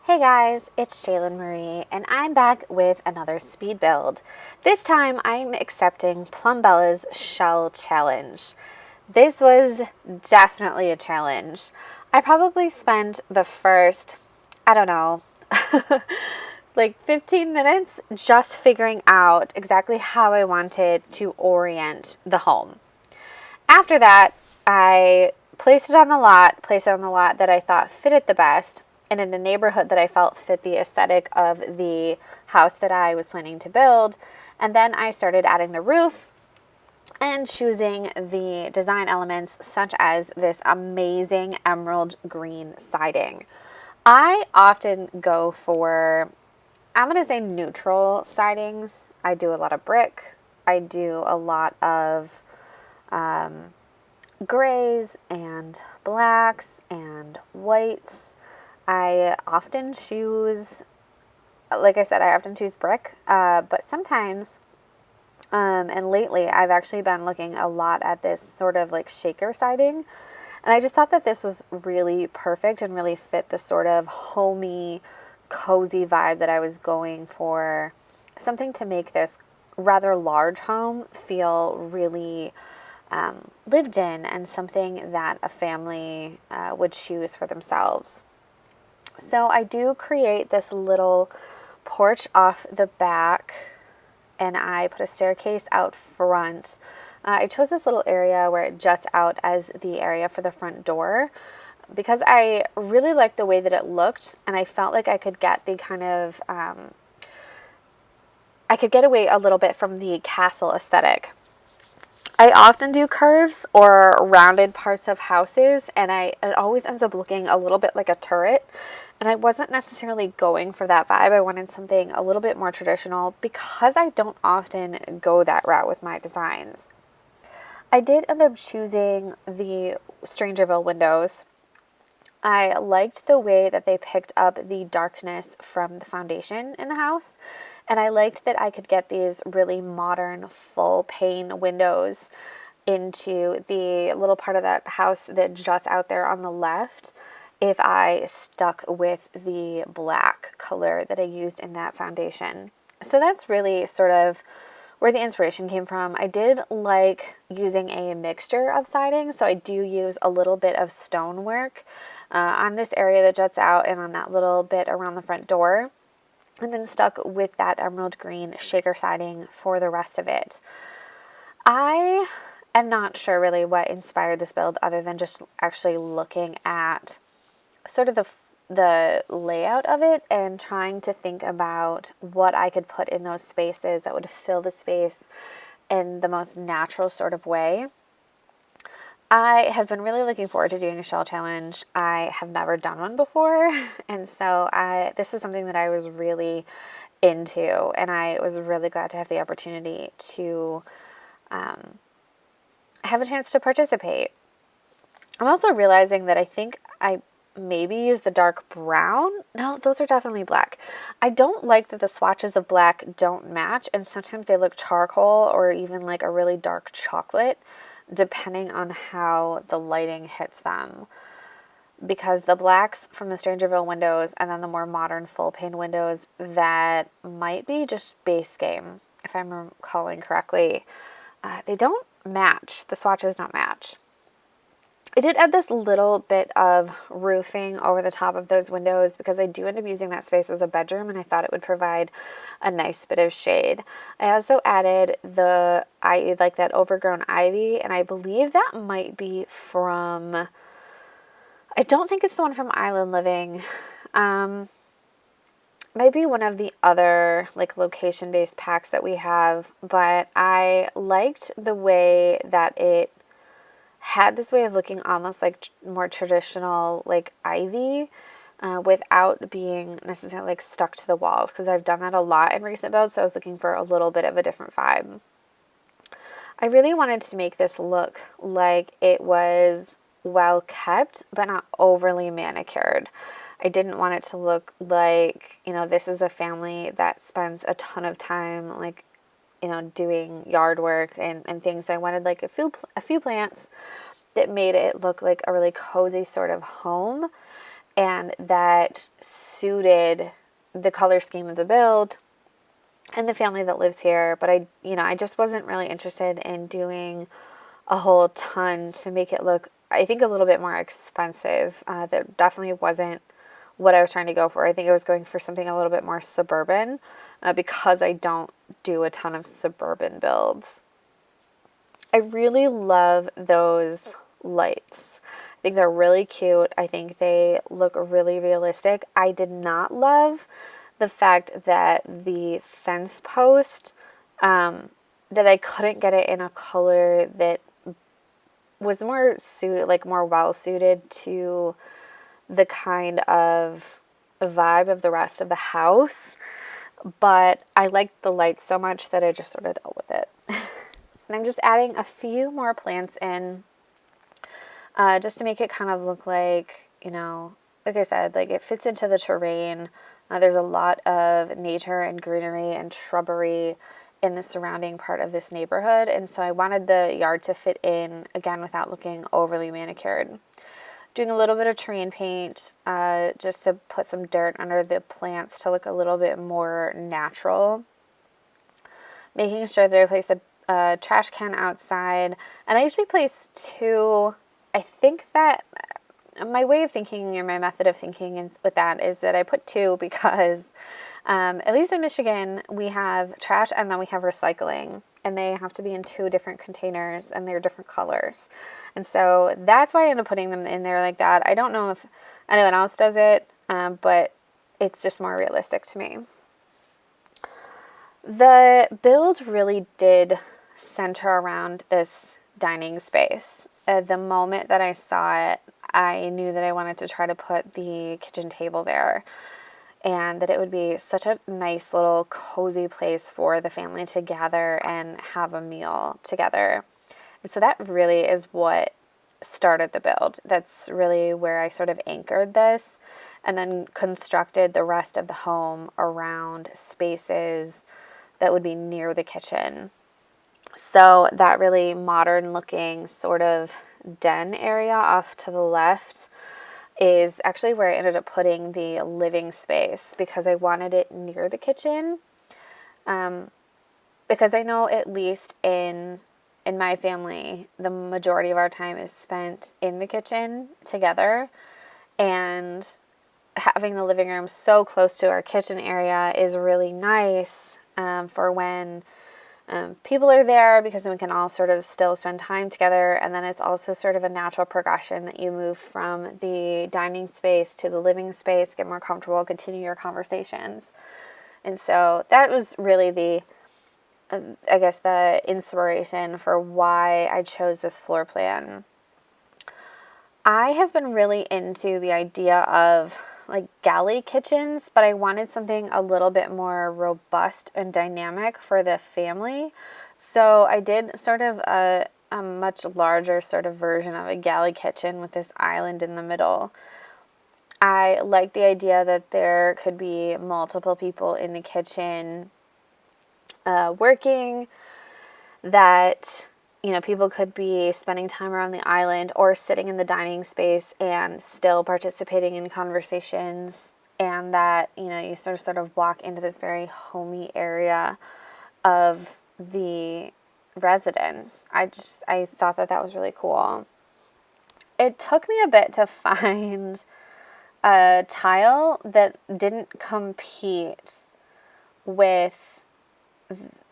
Hey guys, it's Shaylin Marie, and I'm back with another speed build. This time I'm accepting Plumbella's shell challenge. This was definitely a challenge. I probably spent the first, I don't know, like 15 minutes just figuring out exactly how I wanted to orient the home. After that, I placed it on the lot that I thought fitted the best and in a neighborhood that I felt fit the aesthetic of the house that I was planning to build. And then I started adding the roof and choosing the design elements such as this amazing emerald green siding. I often go for, I'm going to say neutral sidings. I do a lot of brick. I do a lot of grays and blacks and whites. I often choose, like I said, I often choose brick, but sometimes, and lately, I've actually been looking a lot at this sort of like shaker siding. And I just thought that this was really perfect and really fit the sort of homey, cozy vibe that I was going for. Something to make this rather large home feel really lived in and something that a family would choose for themselves. So I do create this little porch off the back and I put a staircase out front. I chose this little area where it juts out as the area for the front door because I really liked the way that it looked and I felt like I could get the kind of, I could get away a little bit from the castle aesthetic. I often do curves or rounded parts of houses, and it always ends up looking a little bit like a turret. And I wasn't necessarily going for that vibe. I wanted something a little bit more traditional because I don't often go that route with my designs. I did end up choosing the Strangerville windows. I liked the way that they picked up the darkness from the foundation in the house. And I liked that I could get these really modern full pane windows into the little part of that house that juts out there on the left if I stuck with the black color that I used in that foundation. So that's really sort of where the inspiration came from. I did like using a mixture of siding, so I do use a little bit of stonework on this area that juts out and on that little bit around the front door, and then stuck with that emerald green shaker siding for the rest of it. I am not sure really what inspired this build other than just actually looking at sort of the layout of it and trying to think about what I could put in those spaces that would fill the space in the most natural sort of way. I have been really looking forward to doing a shell challenge. I have never done one before, and so this was something that I was really into, and I was really glad to have the opportunity to have a chance to participate. I'm also realizing that I think I maybe use the dark brown. No, those are definitely black. I don't like that the swatches of black don't match, and sometimes they look charcoal or even like a really dark chocolate, depending on how the lighting hits them. Because the blacks from the Strangerville windows and then the more modern full pane windows that might be just base game, if I'm recalling correctly, they don't match. The swatches don't match. I did add this little bit of roofing over the top of those windows because I do end up using that space as a bedroom and I thought it would provide a nice bit of shade. I also added like that overgrown ivy, and I believe that might be from, I don't think it's the one from Island Living. Maybe one of the other like location-based packs that we have, but I liked the way that it had this way of looking almost like more traditional like ivy without being necessarily like stuck to the walls, because I've done that a lot in recent builds, so I was looking for a little bit of a different vibe. I really wanted to make this look like it was well kept but not overly manicured. I didn't want it to look like, this is a family that spends a ton of time like doing yard work and things. I wanted like a few plants that made it look like a really cozy sort of home. and that suited the color scheme of the build and the family that lives here. But I just wasn't really interested in doing a whole ton to make it look, I think, a little bit more expensive. That definitely wasn't what I was trying to go for. I think I was going for something a little bit more suburban, because I don't do a ton of suburban builds. I really love those lights. I think they're really cute. I think they look really realistic. I did not love the fact that the fence post, that I couldn't get it in a color that was more suited, like more well suited to the kind of vibe of the rest of the house. But I liked the lights so much that I just sort of dealt with it. And I'm just adding a few more plants in, just to make it kind of look like, like I said, like it fits into the terrain. There's a lot of nature and greenery and shrubbery in the surrounding part of this neighborhood. And so I wanted the yard to fit in, again, without looking overly manicured. Doing a little bit of terrain paint, just to put some dirt under the plants to look a little bit more natural. Making sure that I place a trash can outside. And I usually place two. I think that my way of thinking, or my method of thinking with that, is that I put two because at least in Michigan, we have trash and then we have recycling, and they have to be in two different containers and they're different colors. And so that's why I end up putting them in there like that. I don't know if anyone else does it, but it's just more realistic to me. The build really did center around this dining space. The moment that I saw it, I knew that I wanted to try to put the kitchen table there, and that it would be such a nice little cozy place for the family to gather and have a meal together. And so that really is what started the build. That's really where I sort of anchored this, and then constructed the rest of the home around spaces that would be near the kitchen. So that really modern looking sort of den area off to the left is actually where I ended up putting the living space, because I wanted it near the kitchen. Because I know, at least in my family, the majority of our time is spent in the kitchen together, and having the living room so close to our kitchen area is really nice, for when people are there, because then we can all sort of still spend time together. And then it's also sort of a natural progression that you move from the dining space to the living space, get more comfortable, continue your conversations. And so that was really the inspiration for why I chose this floor plan. I have been really into the idea of like galley kitchens, but I wanted something a little bit more robust and dynamic for the family. So I did sort of a much larger sort of version of a galley kitchen with this island in the middle. I like the idea that there could be multiple people in the kitchen working, that people could be spending time around the island or sitting in the dining space and still participating in conversations, and that, you sort of walk into this very homey area of the residence. I thought that was really cool. It took me a bit to find a tile that didn't compete with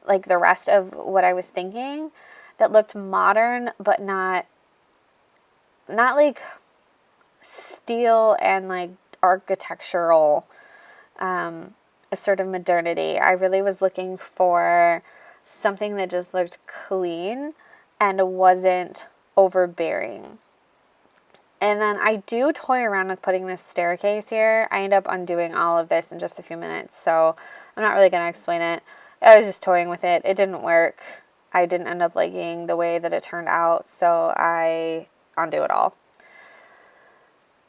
like the rest of what I was thinking, that looked modern, but not like steel and like architectural, a sort of modernity. I really was looking for something that just looked clean and wasn't overbearing. And then I do toy around with putting this staircase here. I end up undoing all of this in just a few minutes, so I'm not really going to explain it. I was just toying with it. It didn't work. I didn't end up liking the way that it turned out, so I undo it all.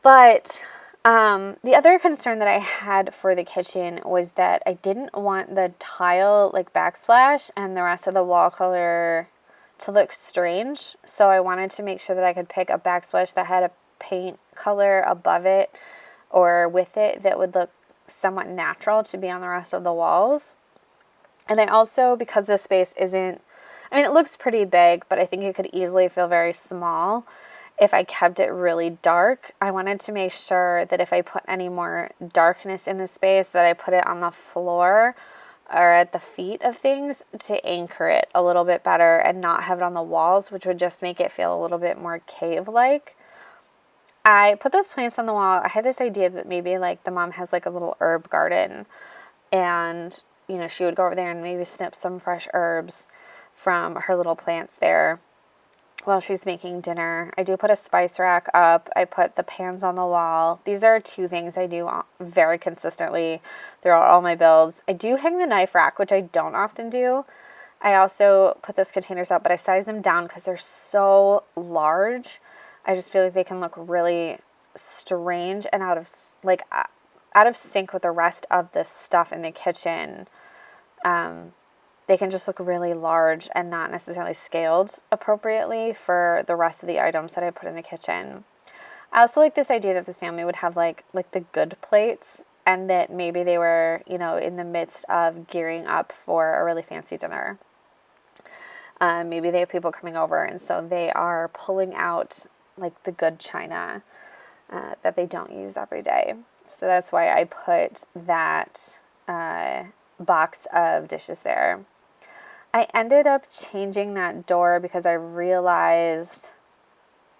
But the other concern that I had for the kitchen was that I didn't want the tile like backsplash and the rest of the wall color to look strange. So I wanted to make sure that I could pick a backsplash that had a paint color above it, or with it that would look somewhat natural to be on the rest of the walls. And I also, because this space isn't, I mean, it looks pretty big, but I think it could easily feel very small if I kept it really dark. I wanted to make sure that if I put any more darkness in the space, that I put it on the floor or at the feet of things to anchor it a little bit better and not have it on the walls, which would just make it feel a little bit more cave-like. I put those plants on the wall. I had this idea that maybe like the mom has like a little herb garden, and you know, she would go over there and maybe snip some fresh herbs from her little plants there while she's making dinner. I do put a spice rack up. I put the pans on the wall. These are two things I do very consistently throughout all my builds. I do hang the knife rack, which I don't often do. I also put those containers up, but I size them down because they're so large. I just feel like they can look really strange and out of sync with the rest of the stuff in the kitchen. They can just look really large and not necessarily scaled appropriately for the rest of the items that I put in the kitchen. I also like this idea that this family would have like the good plates, and that maybe they were, you know, in the midst of gearing up for a really fancy dinner. Maybe they have people coming over, and so they are pulling out like the good china that they don't use every day. So that's why I put that box of dishes there. I ended up changing that door because I realized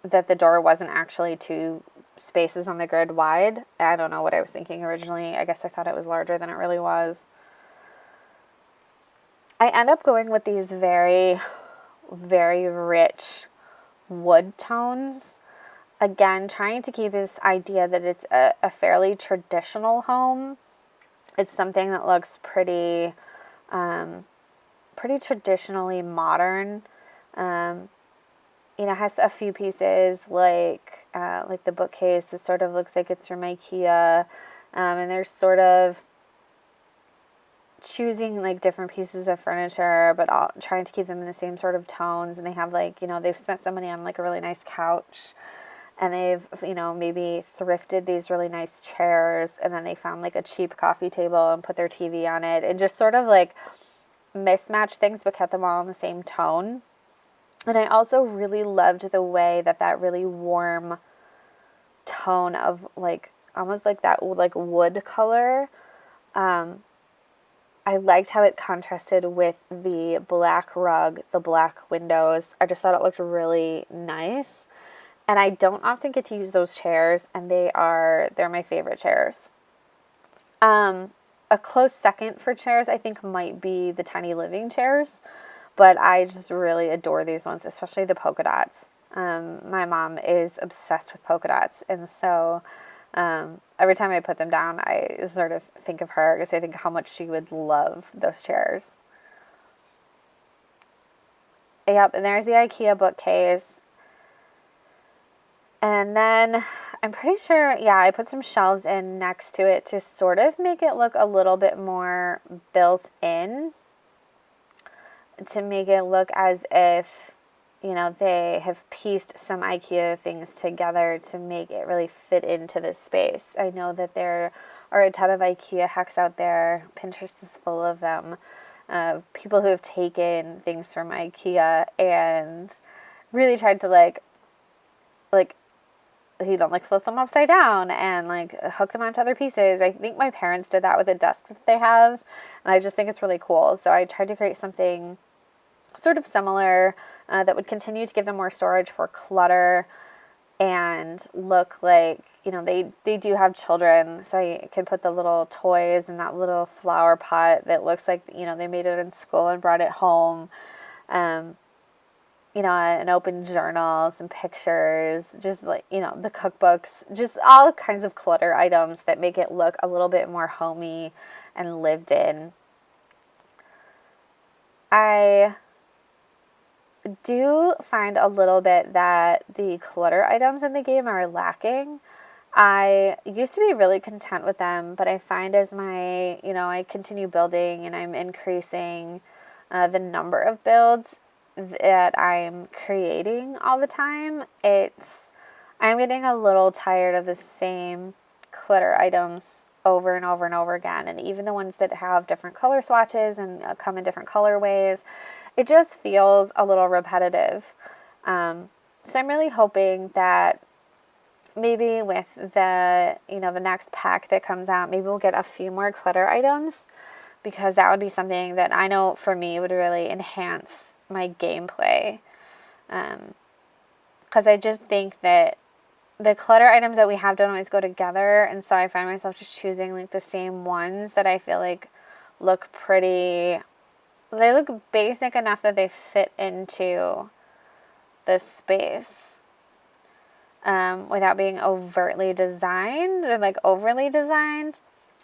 that the door wasn't actually 2 spaces on the grid wide. I don't know what I was thinking originally. I guess I thought it was larger than it really was. I end up going with these very, very rich wood tones. Again, trying to keep this idea that it's a fairly traditional home. It's something that looks pretty traditionally modern. You know, has a few pieces like the bookcase that sort of looks like it's from IKEA, and they're sort of choosing like different pieces of furniture, but all trying to keep them in the same sort of tones. And they have like, you know, they've spent some money on like a really nice couch, and they've, you know, maybe thrifted these really nice chairs, and then they found like a cheap coffee table and put their TV on it, and just sort of like mismatched things but kept them all in the same tone. And I also really loved the way that really warm tone of like almost like that like wood color. I liked how it contrasted with the black rug, the black windows. I just thought it looked really nice. And I don't often get to use those chairs, and they're my favorite chairs. A close second for chairs, I think, might be the tiny living chairs, but I just really adore these ones, especially the polka dots. My mom is obsessed with polka dots, and so every time I put them down, I sort of think of her because I think how much she would love those chairs. Yep, and there's the IKEA bookcase. And then I'm pretty sure, yeah, I put some shelves in next to it to sort of make it look a little bit more built in, to make it look as if, you know, they have pieced some IKEA things together to make it really fit into this space. I know that there are a ton of IKEA hacks out there. Pinterest is full of them. People who have taken things from IKEA and really tried to like you know, like flip them upside down and like hook them onto other pieces. I think my parents did that with a desk that they have, and I just think it's really cool. So I tried to create something sort of similar that would continue to give them more storage for clutter and look like, you know, they do have children, so I can put the little toys in that little flower pot that looks like, you know, they made it in school and brought it home. You know, an open journal, some pictures, just like, you know, the cookbooks, just all kinds of clutter items that make it look a little bit more homey and lived in. I do find a little bit that the clutter items in the game are lacking. I used to be really content with them, but I find as I continue building and I'm increasing the number of builds that I'm creating all the time, I'm getting a little tired of the same clutter items over and over and over again. And even the ones that have different color swatches and come in different colorways, it just feels a little repetitive. So I'm really hoping that maybe with the next pack that comes out, maybe we'll get a few more clutter items, because that would be something that I know for me would really enhance my gameplay. Because I just think that the clutter items that we have don't always go together, and so I find myself just choosing like the same ones that I feel like look pretty. They look basic enough that they fit into the space without being overtly designed or like overly designed.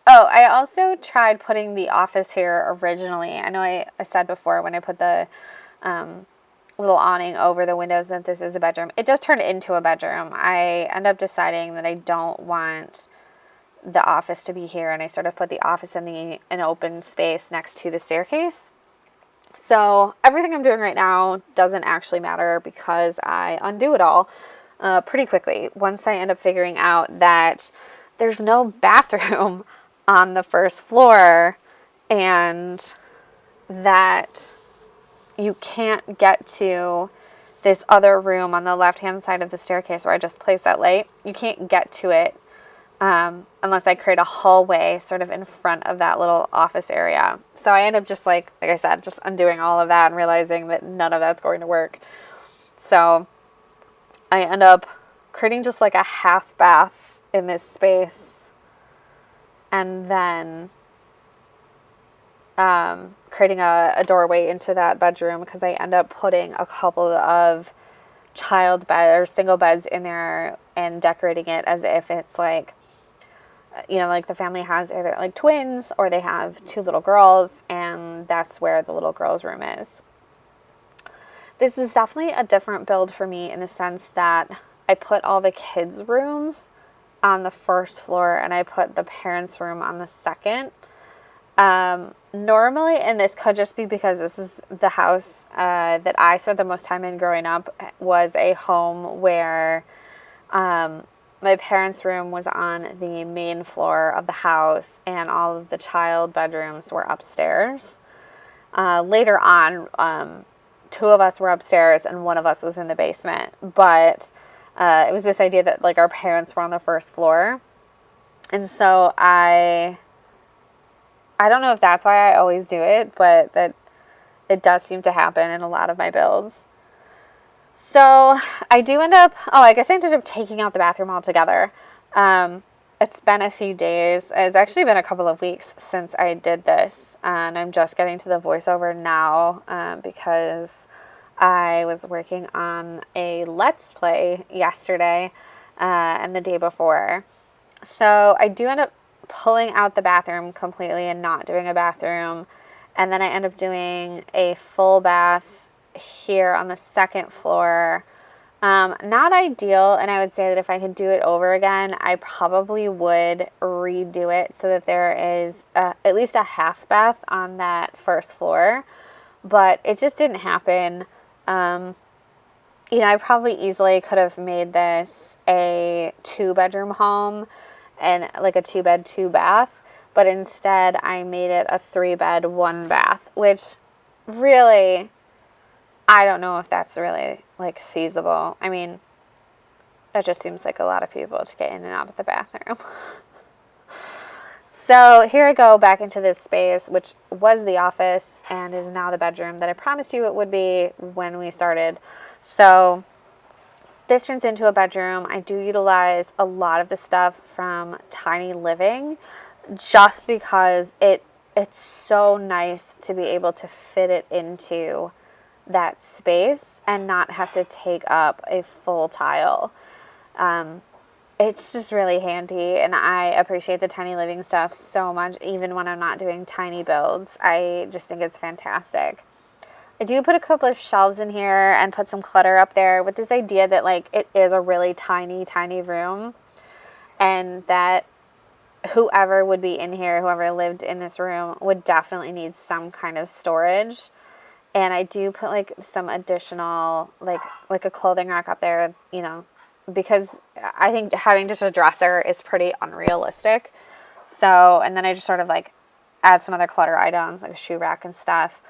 Oh, I also tried putting the office here originally. I know I said before when I put the little awning over the windows that this is a bedroom. It just turned into a bedroom. I end up deciding that I don't want the office to be here, and I sort of put the office in an open space next to the staircase. So everything I'm doing right now doesn't actually matter, because I undo it all pretty quickly once I end up figuring out that there's no bathroom on the first floor, and that you can't get to this other room on the left-hand side of the staircase where I just placed that light. You can't get to it unless I create a hallway sort of in front of that little office area. So I end up just like I said, just undoing all of that and realizing that none of that's going to work. So I end up creating just like a half bath in this space, and then creating a doorway into that bedroom, because I end up putting a couple of child bed or single beds in there and decorating it as if it's like, like the family has either like twins or they have two little girls, and that's where the little girl's room is. This is definitely a different build for me in the sense that I put all the kids' rooms on the first floor and I put the parents' room on the second. Normally, and this could just be because this is the house that I spent the most time in growing up, was a home where my parents' room was on the main floor of the house and all of the child bedrooms were upstairs. Later on, two of us were upstairs and one of us was in the basement, but it was this idea that like our parents were on the first floor. And so I don't know if that's why I always do it, but that it does seem to happen in a lot of my builds. So I do end up, I guess I ended up taking out the bathroom altogether. It's been a few days. It's actually been a couple of weeks since I did this, and I'm just getting to the voiceover now because I was working on a Let's Play yesterday and the day before. So I do end up pulling out the bathroom completely and not doing a bathroom, and then I end up doing a full bath here on the second floor. Not ideal, and I would say that if I could do it over again, I probably would redo it so that there is at least a half bath on that first floor, but it just didn't happen. I probably easily could have made this a 2-bedroom home and like a 2-bed, 2-bath, but instead I made it a 3-bed, 1-bath, which really, I don't know if that's really like feasible. I mean, it just seems like a lot of people to get in and out of the bathroom. So here I go back into this space, which was the office and is now the bedroom that I promised you it would be when we started. So this turns into a bedroom. I do utilize a lot of the stuff from Tiny Living just because it's so nice to be able to fit it into that space and not have to take up a full tile. It's just really handy, and I appreciate the Tiny Living stuff so much, even when I'm not doing tiny builds. I just think it's fantastic. I do put a couple of shelves in here and put some clutter up there with this idea that like it is a really tiny, tiny room, and that whoever would be in here, whoever lived in this room, would definitely need some kind of storage. And I do put like some additional like a clothing rack up there, because I think having just a dresser is pretty unrealistic. So, and then I just sort of like add some other clutter items like a shoe rack and stuff.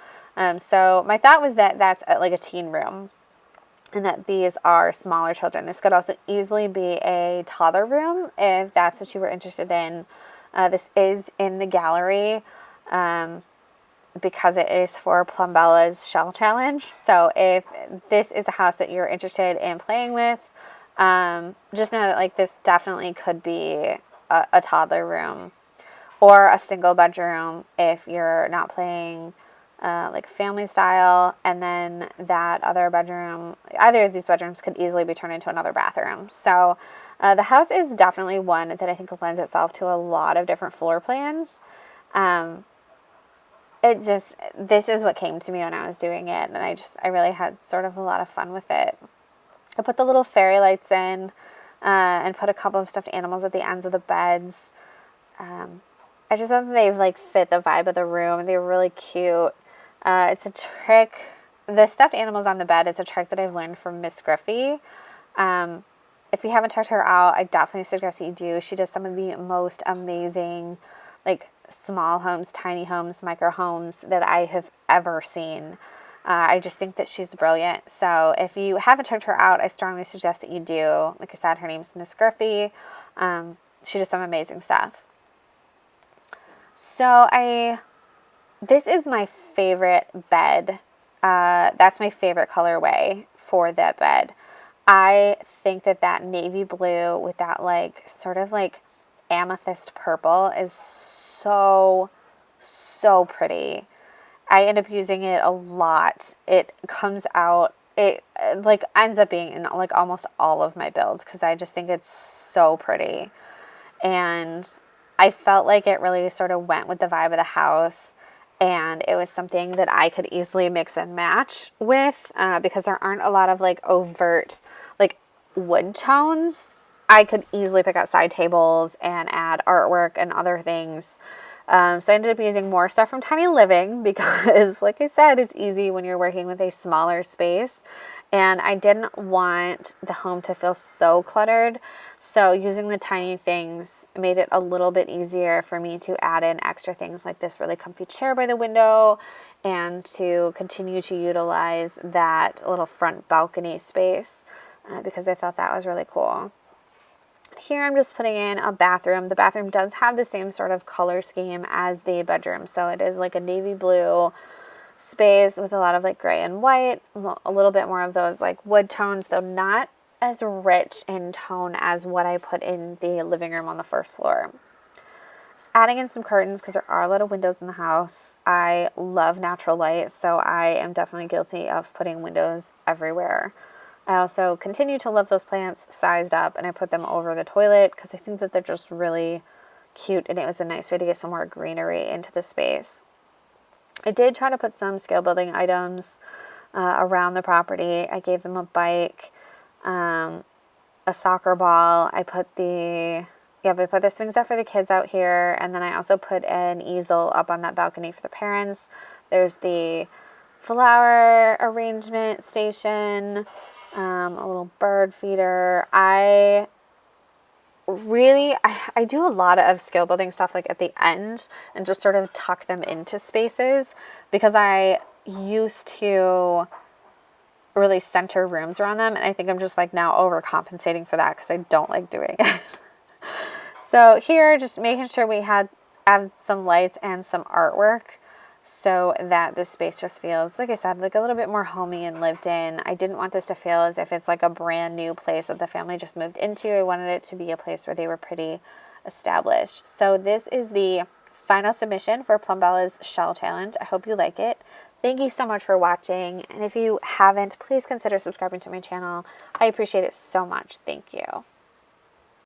So my thought was that that's like a teen room, and that these are smaller children. This could also easily be a toddler room if that's what you were interested in. This is in the gallery because it is for Plumbella's Shell Challenge. So if this is a house that you're interested in playing with, just know that like this definitely could be a toddler room or a single bedroom if you're not playing like family style, and then that other bedroom, either of these bedrooms could easily be turned into another bathroom. So the house is definitely one that I think lends itself to a lot of different floor plans. This is what came to me when I was doing it, and I really had sort of a lot of fun with it. I put the little fairy lights in and put a couple of stuffed animals at the ends of the beds. I just thought that they've like fit the vibe of the room. They were really cute. It's a trick. The stuffed animals on the bed, it's a trick that I've learned from Miss Griffey. If you haven't checked her out, I definitely suggest that you do. She does some of the most amazing, like, small homes, tiny homes, micro homes that I have ever seen. I just think that she's brilliant. So if you haven't checked her out, I strongly suggest that you do. Like I said, her name's Miss Griffey. She does some amazing stuff. So this is my favorite bed. That's my favorite colorway for that bed. I think that navy blue with that like sort of like amethyst purple is so pretty. I end up using it a lot. It comes out, it like ends up being in like almost all of my builds because I just think it's so pretty. And I felt like it really sort of went with the vibe of the house, and it was something that I could easily mix and match with because there aren't a lot of like overt like wood tones. I could easily pick out side tables and add artwork and other things. So I ended up using more stuff from Tiny Living because, like I said, it's easy when you're working with a smaller space. And I didn't want the home to feel so cluttered. So using the tiny things made it a little bit easier for me to add in extra things like this really comfy chair by the window and to continue to utilize that little front balcony space because I thought that was really cool. Here I'm just putting in a bathroom. The bathroom does have the same sort of color scheme as the bedroom. So it is like a navy blue space with a lot of like gray and white, a little bit more of those like wood tones, though not as rich in tone as what I put in the living room on the first floor. Just adding in some curtains because there are a lot of windows in the house. I love natural light, so I am definitely guilty of putting windows everywhere. I also continue to love those plants sized up, and I put them over the toilet because I think that they're just really cute, and it was a nice way to get some more greenery into the space. I did try to put some scale building items around the property. I gave them a bike, a soccer ball. I put the swing set for the kids out here, and then I also put an easel up on that balcony for the parents. There's the flower arrangement station, a little bird feeder. I do a lot of scale building stuff like at the end and just sort of tuck them into spaces because I used to really center rooms around them, and I think I'm just like now overcompensating for that because I don't like doing it. So here, just making sure we add some lights and some artwork so that the space just feels, like I said, like a little bit more homey and lived in. I didn't want this to feel as if it's like a brand new place that the family just moved into. I wanted it to be a place where they were pretty established. So this is the final submission for Plumbella's Shell Challenge. I hope you like it. Thank you so much for watching. And if you haven't, please consider subscribing to my channel. I appreciate it so much. Thank you.